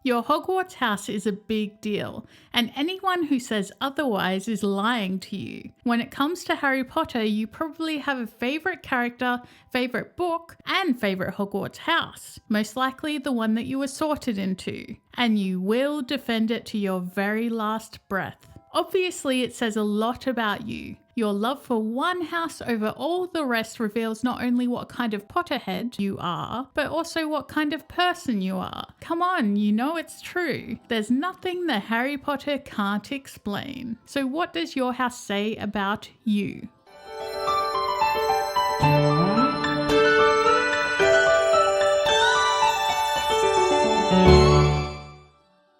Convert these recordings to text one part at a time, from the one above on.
Your Hogwarts house is a big deal, and anyone who says otherwise is lying to you. When it comes to Harry Potter, you probably have a favourite character, favourite book, and favourite Hogwarts house. Most likely the one that you were sorted into, and you will defend it to your very last breath. Obviously, it says a lot about you. Your love for one house over all the rest reveals not only what kind of Potterhead you are, but also what kind of person you are. Come on, you know it's true. There's nothing that Harry Potter can't explain. So what does your house say about you?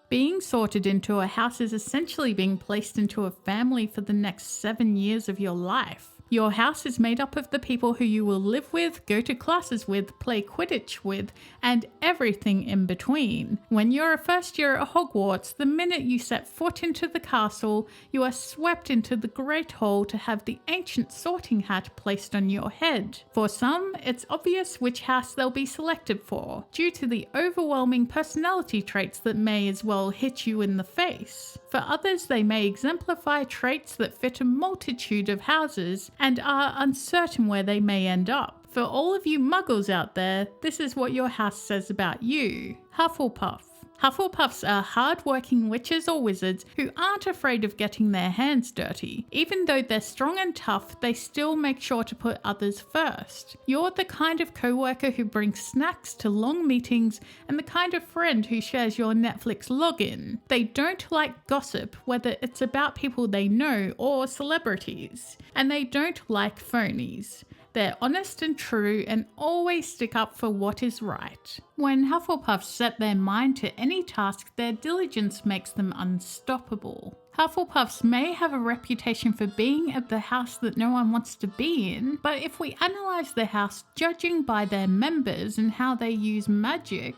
Being sorted into a house is essentially being placed into a family for the next 7 years of your life. Your house is made up of the people who you will live with, go to classes with, play Quidditch with, and everything in between. When you're a first year at Hogwarts, the minute you set foot into the castle, you are swept into the Great Hall to have the ancient sorting hat placed on your head. For some, it's obvious which house they'll be selected for, due to the overwhelming personality traits that may as well hit you in the face. For others, they may exemplify traits that fit a multitude of houses and are uncertain where they may end up. For all of you muggles out there, this is what your house says about you. Hufflepuff. Hufflepuffs are hard-working witches or wizards who aren't afraid of getting their hands dirty. Even though they're strong and tough, they still make sure to put others first. You're the kind of co-worker who brings snacks to long meetings and the kind of friend who shares your Netflix login. They don't like gossip, whether it's about people they know or celebrities. And they don't like phonies. They're honest and true and always stick up for what is right. When Hufflepuffs set their mind to any task, their diligence makes them unstoppable. Hufflepuffs may have a reputation for being at the house that no one wants to be in, but if we analyse the house judging by their members and how they use magic,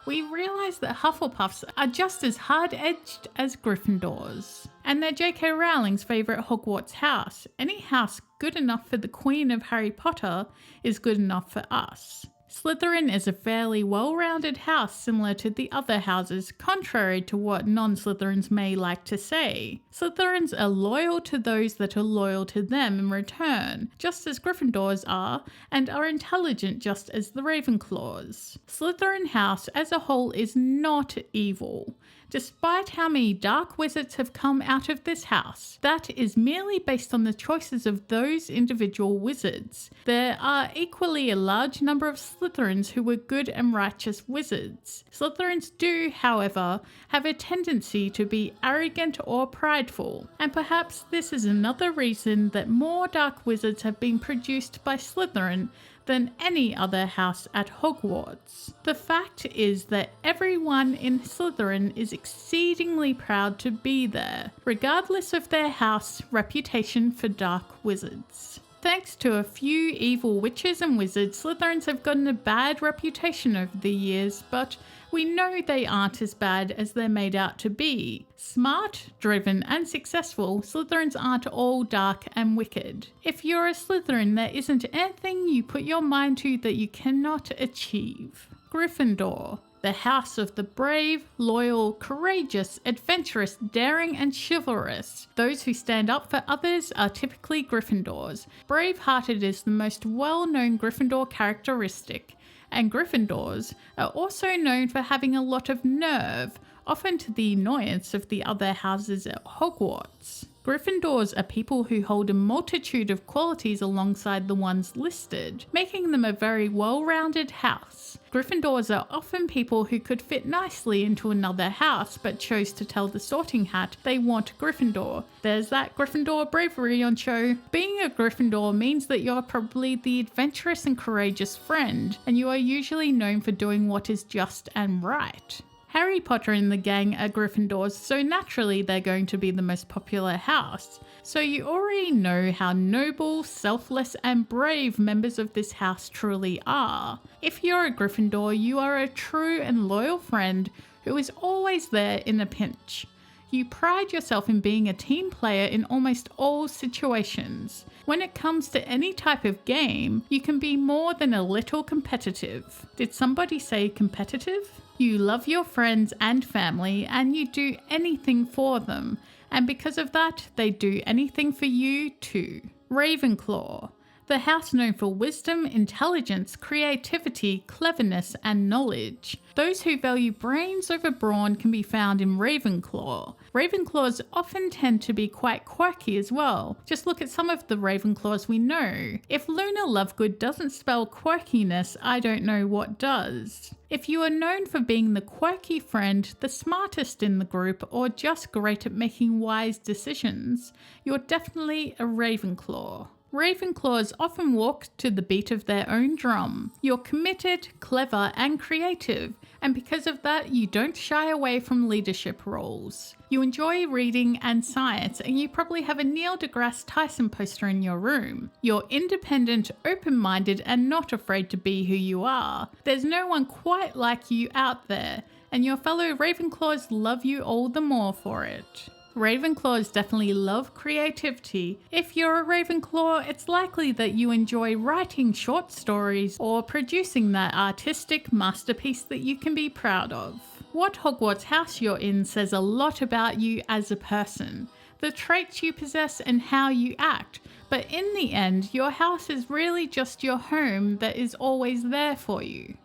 we realise that Hufflepuffs are just as hard-edged as Gryffindors. And they're J.K. Rowling's favourite Hogwarts house. Any house good enough for the Queen of Harry Potter is good enough for us. Slytherin is a fairly well-rounded house similar to the other houses, contrary to what non-Slytherins may like to say. Slytherins are loyal to those that are loyal to them in return, just as Gryffindors are, and are intelligent just as the Ravenclaws. Slytherin house as a whole is not evil. Despite how many dark wizards have come out of this house, that is merely based on the choices of those individual wizards. There are equally a large number of Slytherins who were good and righteous wizards. Slytherins do, however, have a tendency to be arrogant or prideful, and perhaps this is another reason that more dark wizards have been produced by Slytherin than any other house at Hogwarts. The fact is that everyone in Slytherin is exceedingly proud to be there, regardless of their house reputation for dark wizards. Thanks to a few evil witches and wizards, Slytherins have gotten a bad reputation over the years, but we know they aren't as bad as they're made out to be. Smart, driven, and successful, Slytherins aren't all dark and wicked. If you're a Slytherin, there isn't anything you put your mind to that you cannot achieve. Gryffindor. The house of the brave, loyal, courageous, adventurous, daring, and chivalrous. Those who stand up for others are typically Gryffindors. Brave-hearted is the most well-known Gryffindor characteristic, and Gryffindors are also known for having a lot of nerve, often to the annoyance of the other houses at Hogwarts. Gryffindors are people who hold a multitude of qualities alongside the ones listed, making them a very well-rounded house. Gryffindors are often people who could fit nicely into another house but chose to tell the sorting hat they want Gryffindor. There's that Gryffindor bravery on show. Being a Gryffindor means that you're probably the adventurous and courageous friend, and you are usually known for doing what is just and right. Harry Potter and the gang are Gryffindors, so naturally they're going to be the most popular house. So you already know how noble, selfless, and brave members of this house truly are. If you're a Gryffindor, you are a true and loyal friend who is always there in a pinch. You pride yourself in being a team player in almost all situations. When it comes to any type of game, you can be more than a little competitive. Did somebody say competitive? You love your friends and family, and you do anything for them, and because of that, they do anything for you too. Ravenclaw. The house known for wisdom, intelligence, creativity, cleverness, and knowledge. Those who value brains over brawn can be found in Ravenclaw. Ravenclaws often tend to be quite quirky as well. Just look at some of the Ravenclaws we know. If Luna Lovegood doesn't spell quirkiness, I don't know what does. If you are known for being the quirky friend, the smartest in the group, or just great at making wise decisions, you're definitely a Ravenclaw. Ravenclaws often walk to the beat of their own drum. You're committed, clever, and creative, and because of that, you don't shy away from leadership roles. You enjoy reading and science, and you probably have a Neil deGrasse Tyson poster in your room. You're independent, open-minded, and not afraid to be who you are. There's no one quite like you out there, and your fellow Ravenclaws love you all the more for it. Ravenclaws definitely love creativity. If you're a Ravenclaw, it's likely that you enjoy writing short stories or producing that artistic masterpiece that you can be proud of. What Hogwarts house you're in says a lot about you as a person, the traits you possess and how you act, but in the end, your house is really just your home that is always there for you.